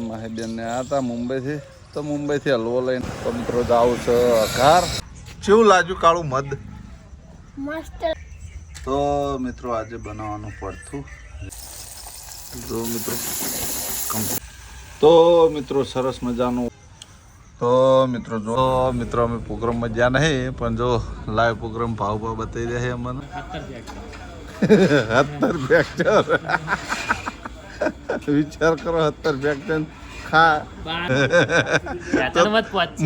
માહી બેન ને આવ્યા હતા મુંબઈથી, તો મુંબઈથી હલવો લઈને તો મિત્રો જાવું છે ઘર. કેવું લાગ્યું કાળું મધ? મસ્ત. તો મિત્રો આજે બનાવવાનું પડતું જો મિત્રો, તો મિત્રો સરસ મજાનું. તો મિત્રો અમે પ્રોગ્રામમાં જ્યાં નહીં, પણ જો લાઈવ પ્રોગ્રામ ભાવ બતાવી રહ્યા છે અમને 70 ફેક્ટર. વિચાર કરો 70 ફેક્ટર ખા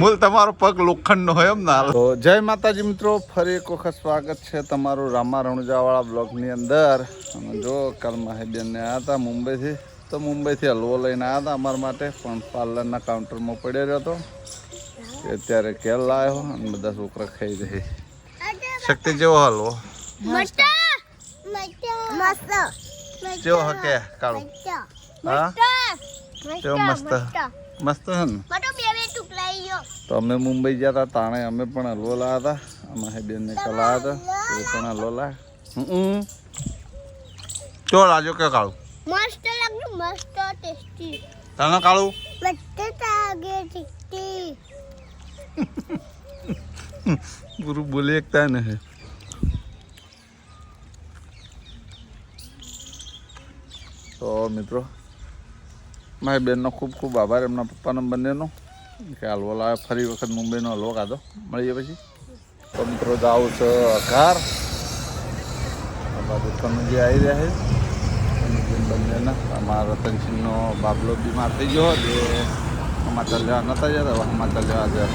મૂળ તમારો પગ લોખંડ નો હોય એમ ના. તો જય માતાજી મિત્રો, ફરી એક વખત સ્વાગત છે તમારું રામા રણુજાવાળા બ્લોગની અંદર. અને જો કાલ માહી બેન ને આવ્યા હતા મુંબઈથી, તો મુંબઈથી હલવો લઈને આવ્યા હતા અમારા માટે, પણ પાર્લરના કાઉન્ટરમાં પડ્યો રહ્યો હતો. અત્યારે કેલ લાવ્યો અને બધા છોકરા ખાઈ રહી. શક્તિ જેવો હલવો મસ્ત મસ્ત જેવો હકે કાળું. હા કેવો મસ્ત મસ્ત હે ને. તો અમે મુંબઈ ગયા હતા તાણે અમે પણ હલવો લાવ્યા હતા. માહી બેન ને કલાયા હતા એ પણ હલવો લાવ્યા. કેવો લાગ્યો કે કાળું? મસ્ત લાગ્યું, મસ્ત ટેસ્ટી. તને કાળું? મસ્ત લાગે ટેસ્ટી. ગુરુ બોલી એકતા ને હે. તો મિત્રો મારી બેનનો ખૂબ ખૂબ આભાર, એમના પપ્પાનો બંનેનો, કે હલવો લાવે. ફરી વખત મુંબઈનો હલવો ખાધો. મળીએ પછી. તો મિત્રો જાવું છે ઘર. બાજુ કનુજી આવી રહ્યા છે બંનેના. અમારા રતનસિંહનો બાબલો બીમાર થઈ ગયો હતો, એ સમાચાર લેવા નતા જતા, હવે સમાચાર લેવા ગયા.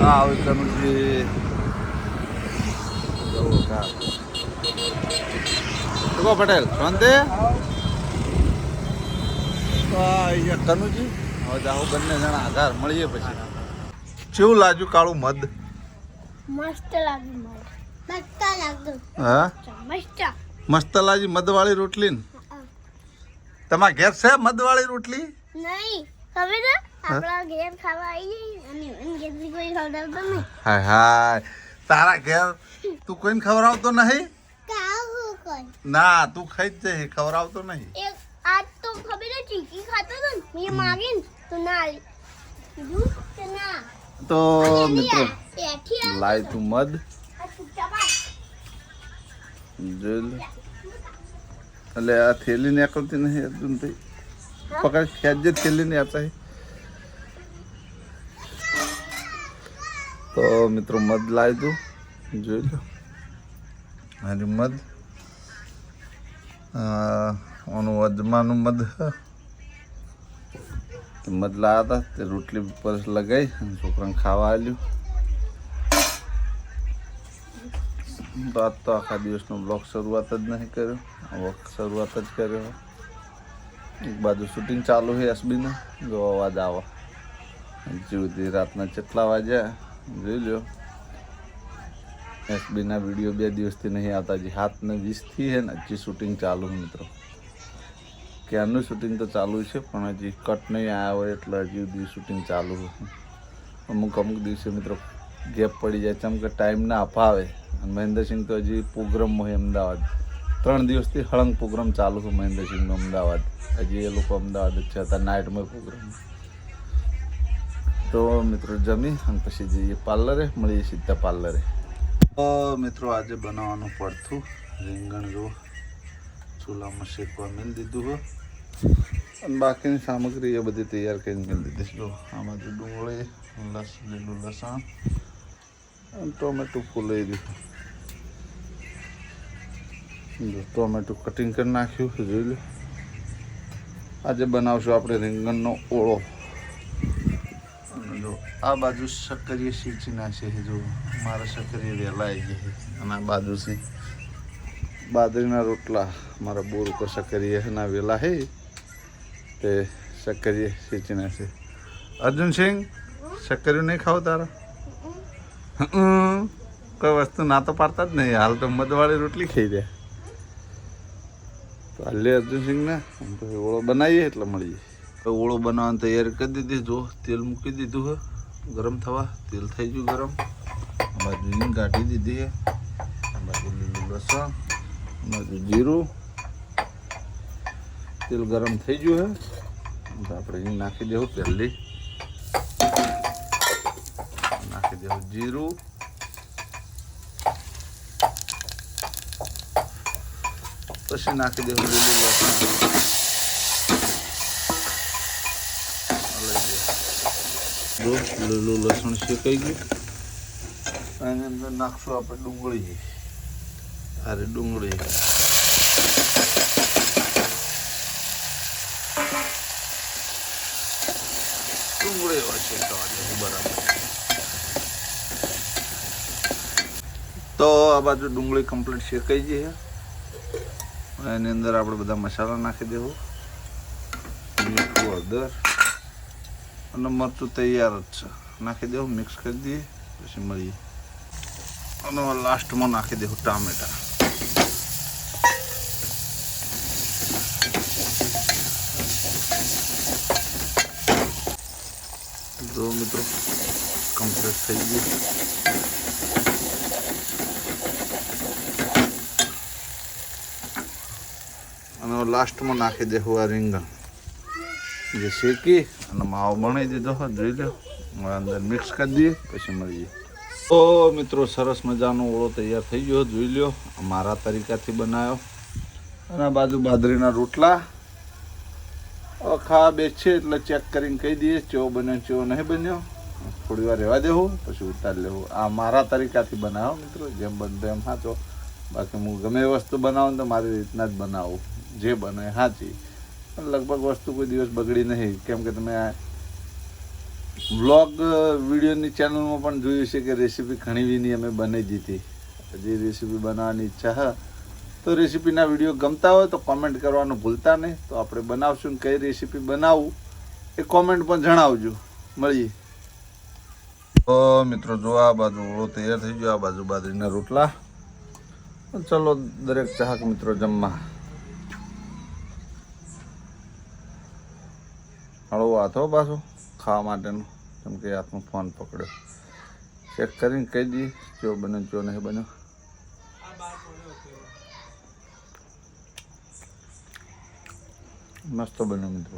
હા હવે કનુજી જવું ઘર. શું પટેલ શાંતિ? કનુજી હવે જાઓ બંને જણા આધાર. મળીએ પછી. કેવું લાગ્યું કાળું મધ? મસ્ત લાગ્યું, મસ્ત લાગ્યું. હા મસ્ત મસ્ત લાગી મધવાળી રોટલી ને? તમારા ઘેર છે મધવાળી રોટલી? નહીં હવે ને આપણા ઘેર ખાવા આવી જઈએ અને ઘેરથી કોઈ ખવડાવતો નહીં. હાય હાય, તારા ઘેર તું કોઈને ખવડાવતો નહીં? કાવું કોઈ ના તું ખાઈ જ જઈ, ખવડાવતો નહીં. એક આજ તો ખબર છે ચીકી ખાતો હતો ને, મેં માગીને તો ના આવી કીધું કે ના. તો મિત્રો એઠી આ લાય તું મધ ચપા જોઈ લે. એટલે આ થેલી નીકળતી નહીં અર્જુન ભાઈ, પકડ ખેંચજે થેલી ને આપતા. તો મિત્રો મધ લાવી તું જોઈ લો. અને મધ ઓનું અજમાનું મધ મધ લાવ્યા હતા, તે રોટલી પર લગાવી અને છોકરાને ખાવા આવ્યું. તો આજ તો આખા દિવસનો બ્લોગ શરૂઆત જ નહીં કર્યો, શરૂઆત જ કર્યો. એક બાજુ શૂટિંગ ચાલુ છે એસબીનું, જો અવાજ આવો. હજી સુધી રાતના કેટલા વાગ્યા જોઈ લો. એસબીના વિડીયો 2 દિવસથી નહીં આવતા, હજી 7:20 છે ને હજી શૂટિંગ ચાલુ છે મિત્રો. ક્યારનું શૂટિંગ તો ચાલુ છે, પણ હજી કટ નહીં આવ્યા હોય એટલે હજી સુધી શૂટિંગ ચાલુ છે. અમુક દિવસે મિત્રો ગેપ પડી જાય, ચમ કે ટાઈમ ના અપાવે. અને મહેન્દ્રસિંહ તો હજી પ્રોગ્રામમાં હોય અમદાવાદ. 3 દિવસથી હળંગ પ્રોગ્રામ ચાલુ છે મહેન્દ્રસિંહનો અમદાવાદ. હજી એ લોકો અમદાવાદ જ છે, અત્યારે નાઇટમાં પ્રોગ્રામ. તો મિત્રો જમી અને પછી જઈએ પાર્લરે. મળીએ સીધા પાર્લરે. તો મિત્રો આજે બનાવવાનું પડતું રીંગણ જો ચૂલામાં શેકવા મેળ દીધું હોય, અને બાકીની સામગ્રી એ બધી તૈયાર કરીને મેળ દીધી. જો આમાં જો ડુંગળી, લીલું લસણ અને ટોમેટું ફોલાઈ દીધું. જો ટોમેટું કટિંગ કરી નાખ્યું જોઈ લો. આજે બનાવશું આપણે રીંગણનો ઓળો. જો આ બાજુ શક્કરીએ સીંચી નાખશે. જો મારા શક્કરીએ વહેલા આવી જાય. અને આ બાજુ છે બાજરીના રોટલા. મારા બોર ઉપર શક્કરીએ ના વહેલા હે તે શક્કરીએ સીંચી નાખશે. અર્જુનસિંહ શક્કરીઓ નહીં ખાવ તારા? કોઈ વસ્તુ ના તો પાડતા જ નહીં. હાલ તો મધવાળી રોટલી ખાઈ દે. તો હાલે અર્જુનસિંહ ને ઓળો બનાવીએ એટલે મળીએ. ઓળો બનાવવાની તૈયારી કરી દીધી. જો તેલ મૂકી દીધું હે ગરમ થવા. તેલ થઈ ગયું ગરમ. બાજુ હિંગ કાઢી દીધી છે. બાજુ લીલું લસણ, બાજુ જીરું, તેલ ગરમ થઈ ગયું છે તો આપણે હિંગ નાખી દેવું પહેલી, નાખી દેવું જીરું, પછી નાખી દેવું લીલું લસણ, લીલું લસણ શેકાઈ ગયું. એની અંદર નાખશું આપણે ડુંગળી. અરે ડુંગળી બરાબર. તો આ બાજુ ડુંગળી કમ્પ્લીટ શેકાઈ ગઈ છે. એની અંદર આપણે બધા મસાલા નાખી દેવું, મીઠું, હળદર અને મરચું તૈયાર જ છે. નાખી દેવું, મિક્સ કરી દઈએ, પછી મળીએ. અને લાસ્ટમાં નાખી દેવું ટામેટા. જો મિત્રો કમ્પ્લીટ થઈ ગયું. અને લાસ્ટમાં નાખી દેવું આ રીંગણ જે શેકી અને માવો બનાવી દીધો હોય, જોઈ લો. અંદર મિક્સ કરી દઈએ, પછી મળીએ. તો મિત્રો સરસ મજાનો ઓળો તૈયાર થઈ ગયો, જોઈ લો. મારા તરીકાથી બનાવ્યો. અને આ બાજુ બાજરીના રોટલા. ખા બેસે એટલે ચેક કરીને કહી દઈએ ચેવો બન્યો ચેવો નહીં બન્યો. થોડી વાર રહેવા દેવું, પછી ઉતારી લેવું. આ મારા તરીકાથી બનાવો મિત્રો, જેમ બનતો એમ સાચો. બાકી હું ગમે એ વસ્તુ બનાવું તો મારી રીતના જ બનાવું, જે બને સાચી. લગભગ વસ્તુ કોઈ દિવસ બગડી નહીં, કેમ કે તમે આ વ્લોગ વિડીયોની ચેનલમાં પણ જોયું છે કે રેસીપી ઘણીવીની અમે બનાવી દીધી. હજી રેસીપી બનાવવાની ઈચ્છા હા તો રેસીપીના વિડીયો ગમતા હોય તો કોમેન્ટ કરવાનું ભૂલતા નહીં. તો આપણે બનાવશું, કઈ રેસીપી બનાવવું એ કોમેન્ટ પણ જણાવજો. મળીએ. તો મિત્રો જો આ બાજુ ઓળો તૈયાર થઈ ગયો, આ બાજુ બાજરીના રોટલા. ચલો દરેક ચાહક મિત્રો જમવા. હળવો હાથો પાછો ખાવા માટેનો, કેમ કે હાથમાં ફોન પકડ્યો. ચેક કરીને કહી દઈએ ચો બન્યો ચો નહીં બન્યો. મસ્ત બન્યો મિત્રો.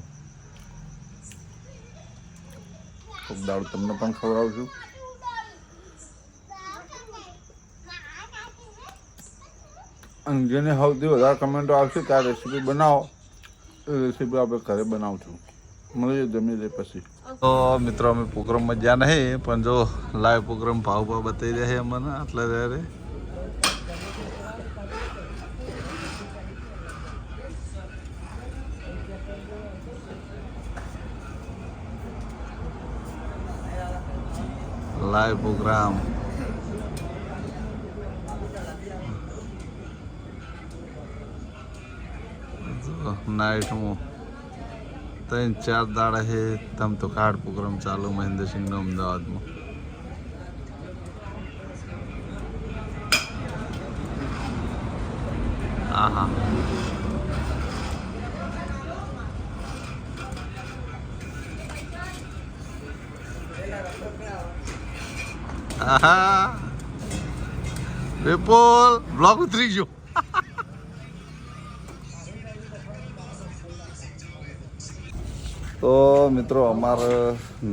ખૂબ દાળ તમને પણ ખવડાવું છું. અને જેને સૌથી વધારે કમેન્ટો આવશે કે આ રેસીપી બનાવો, એ રેસીપી આપણે ઘરે બનાવશું. મળીએ જમી લે પછી. તો મિત્રો અમે પ્રોગ્રામમાં જ્યાં નહીં, પણ જો લાઈવ પ્રોગ્રામ ભાવ બતાવી રહ્યા છે અમને આટલા ત્યારે. લાઈવ પ્રોગ્રામ નાઇટમાં 3-4 દાડા છે. તમ તો કાર્ડ પ્રોગ્રામ ચાલુ મહેન્દ્રસિંહનો અમદાવાદમાં. આહા આહા વિપુલ બ્લોગ ઉતરી ગયો. તો મિત્રો અમારે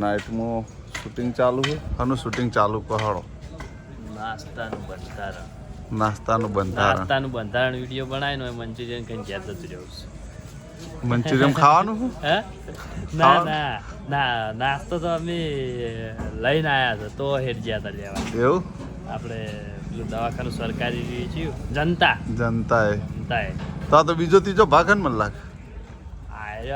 નાઇટમાં શૂટિંગ ચાલુ છે. આનું શૂટિંગ ચાલુ પહાડો. નાસ્તાનું બંધારણ વિડીયો બનાવીને હોય મંચુરિયન કઈ જ્યાં જતું રહેવું છે. મંચુરિયન ખાવાનું હે ના ના ના નાસ્તો તો અમે લઈને આવ્યા હતા તો હેડ ગયા હતા લેવા. એવું આપણે પેલું દવાખાનું સરકારી થયું જનતાએ તો તો બીજો ત્રીજો ભાગ ને મને લાગે.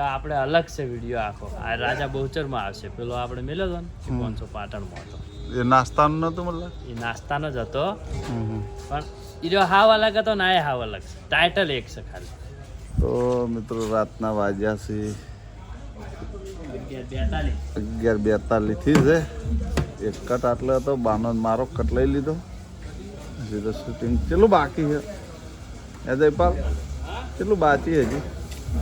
આપણે અલગ છે વિડીયો આખો. આ રાજા બહુચરમાં આવશે. પેલો આપણે મેલ્યો હતો ને 500 પાટણમાં હતો. એ નાસ્તાનું નતું મને લાગે. એ નાસ્તાનો જ હતો, પણ એ જો હાવ અલગ હતો ને આ હાવ અલગ છે. ટાઇટલ એક છે ખાલી. તો મિત્રો રાતના વાગ્યા છે 11:42 થી છે. એક કટ આટલો હતો, બાનો મારો કટ લઈ લીધો. હજી તો શૂટિંગ કેટલું બાકી છે જયપાલ? કેટલું બાકી હજી? 2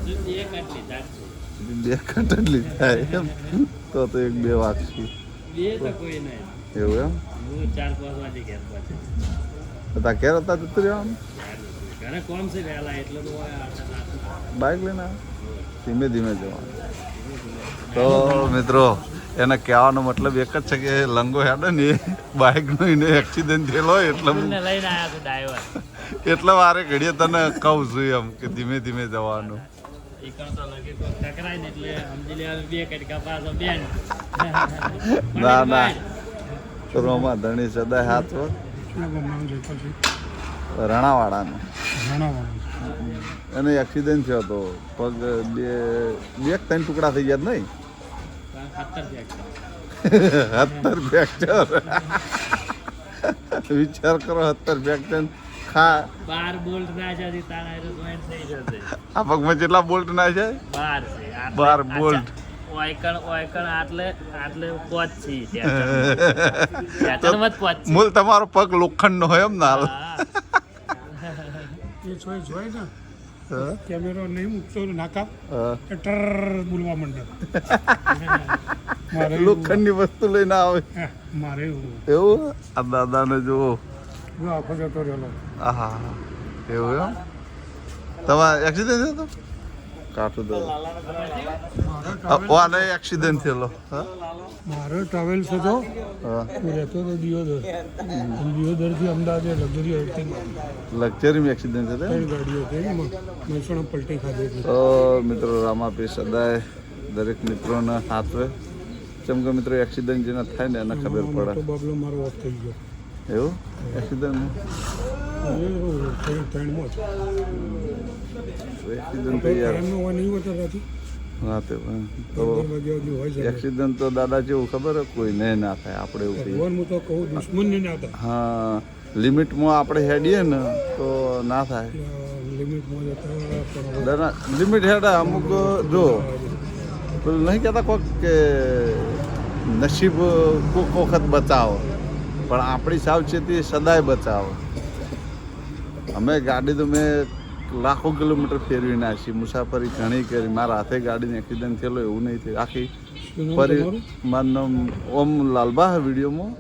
કટ જ લીધા એમ? તો 1-2 વાગશે એવું એમ? તા ઘેર હતા જતું રહેવાનું? બાઇક લઈને આવ્યા? ધીમે ધીમે જવાનું. તો મિત્રો એને કહેવાનો મતલબ એક જ છે કે લંગો હેડે ને બાઇકનો એને એક્સિડન્ટ થયેલો હોય એટલે લઈને આવ્યા છું ડ્રાઈવર. એટલે વારે ઘડીએ તને કહું છું એમ કે ધીમે ધીમે જવાનું. ટકરાય ને એટલે સમજી લેવાનું 2 કટકા પાછો બેન. ના ના રોમા ધણી સદાય હાથ હોય રણાવાળાનો એને એક્સિડન્ટ થયો હતો. પગ બે 3 ટુકડા થઈ ગયા નહીં 70 ફ્રેક્ચર. વિચાર કરો 70 ફ્રેક્ચર ખા 12 બોલ્ટ નાખ્યા તારા જોઈન્ટ થઈ જશે. આ પગમાં કેટલા બોલ્ટ ના છે? 12 છે. 12 બોલ્ટ. ઓયકણ આટલે પોચ છે ત્યાં મત પોચ છે. મૂળ તમારો પગ લોખંડનો હોય એમ ના હાલ. એ જોઈ ને કેમેરો નહીં મૂકતો નાકા ટર બોલવા માંડે મારે લોખંડની વસ્તુ લઈને આવે મારે એવું. આ દાદાને જુઓ આખો જતો રહેલો. આહા એવું એમ. તમારે એક્સિડન્ટ થયો તો કાઠું દો વાને એક્સિડન્ટ થયેલો. મારો ટ્રાવેલ્સ હતો હા હું રહેતો હતો દિયોદરથી અમદાવાદ લક્ઝરી લક્ઝરીમાં એક્સિડન્ટ થયો. ગાડીઓ હતી એમાં મહેસાણા પલટી ખાધી હતી. તો મિત્રો રામાપી સદાય દરેક મિત્રોના હાથવે જેમ કે મિત્રો એક્સિડન્ટ જેના થાય ને એને ખબર મોટો પડે. બાબલો મારો ઓફ થઈ ગયો એવું એક્સિડન્ટ ટ્રેનમાં એક્સિડન્ટ થઈ યાર ટ્રેનમાં હોય નહીં હોતા રાતી હા તે તો 15 વાગ્યા સુધી હોય છે. એક્સિડન્ટ તો દાદા જેવું ખબર હે કોઈને ના થાય આપણે એવું કહીએ. ભગવાન હું તો કહું દુશ્મનને ના થાય. હા લિમિટમાં આપણે હેડીએ ને તો ના થાય. લિમિટમાં જતા પણ દાદા લિમિટ હેડા અમુક જો પેલું નહીં કહેતા કોક કે નસીબ કોક વખત બચાવો પણ આપણી સાવચેતી સદાય બચાવો. અમે ગાડી તો મેં લાખો કિલોમીટર ફેરવી નાખી, મુસાફરી ઘણી કરી. મારા હાથે ગાડીને એક્સિડન્ટ થયેલો એવું નહીં થયું. આખી ફરી મારું નામ ઓમ લાલબા વિડીયોમાં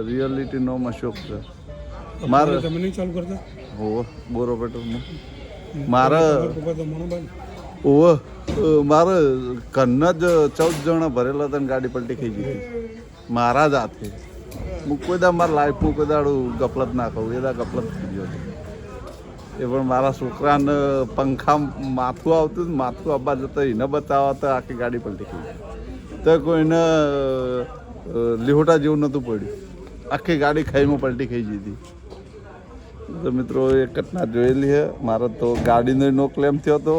રિયાલિટી નોમ અશોક છે મારે. તમે નહીં ચાલુ કરતા હો બોરો પેટ્રોલમાં મારે મનોભાઈ ઓવ મારે ઘરના જ 14 જણા ભરેલા હતા ને ગાડી પલટી ખાઈ ગઈ મારા જ હાથે. હું કોઈ દા મારા લાઈફમાં કોઈ દાડું ગફલત ના કહું એ દા ગફલત થઈ ગયો હતો. એ પણ મારા છોકરાને પંખા માથું આવતું માથું આવવા જતા એને બચાવવા તો આખી ગાડી પલટી ગઈ. તો કોઈને લીહોટા જેવું નહોતું પડ્યું, આખી ગાડી ખાઈમાં પલટી ખાઈ જતી. તો મિત્રો એ ઘટના જોયેલી છે. મારે તો ગાડીનો નો ક્લેમ થયો હતો,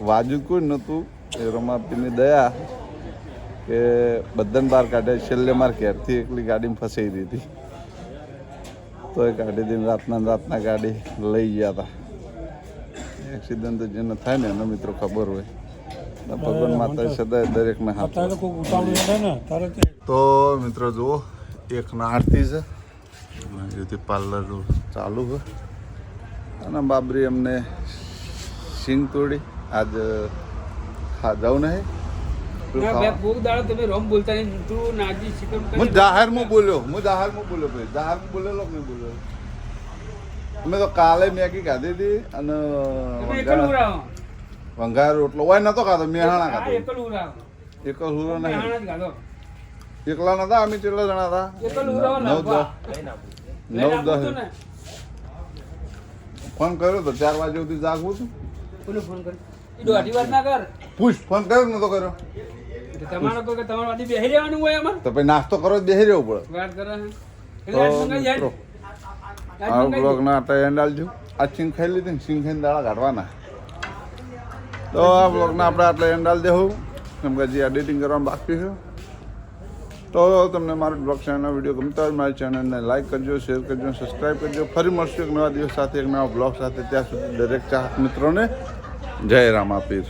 વાજુ કોઈ નહોતું. એ રમાપીની દયા કે બધાને બહાર કાઢે. છેલ્લે મારે ઘેરથી એકલી ગાડીમાં ફસાઈ દીધી તો એ કાઢી દઈને રાતના ગાડી લઈ ગયા હતા. એક્સિડન્ટ જેને થાય ને એનો મિત્રો ખબર હોય. ભગવાન માતા સદાય દરેકને હાથ. તો મિત્રો જુઓ 1:08 છે, બ્યુટી પાર્લર ચાલુ છે અને બાબરી અમને સિંગ તોડી આજ જાઉં નહીં. હું જાહેરમાં બોલ્યો ભાઈ, જાહેરમાં બોલેલો કે નહીં બોલ્યો. અમે તો કાલે મેગી ખાધી હતી અને વંઘાર રોટલો હોય નતો ખાતો, મેહાણા ખાતો. એક હુરો નહીં, એકલા નતા. અમે કેટલા જણા હતા? 9-10. ફોન કર્યો તો 4 વાગે સુધી જાગવું છું. પૂછ ફોન કર્યો નતો કર્યો તો પછી નાસ્તો કરો બેસી રહેવું પડે. આ બ્લોગ ના એન્ડ આલજો. આ સિંગ ખાઈ લીધી ને, સિંગ ખાઈને દાડા કાઢવાના. તો આ બ્લોગના આપણે આટલા એન્ડ આલ દેવું કેમ કે હજી એડિટિંગ કરવાનું બાકી છે. તો તમને મારી બ્લોગ ચેનલનો વિડીયો ગમતા હોય મારી ચેનલને લાઈક કરજો, શેર કરજો, સબસ્ક્રાઈબ કરજો. ફરી મળશું એક નવા દિવસ સાથે, એક નવા બ્લોગ સાથે. ત્યાં સુધી દરેક ચાહક મિત્રોને જય રામાપીર.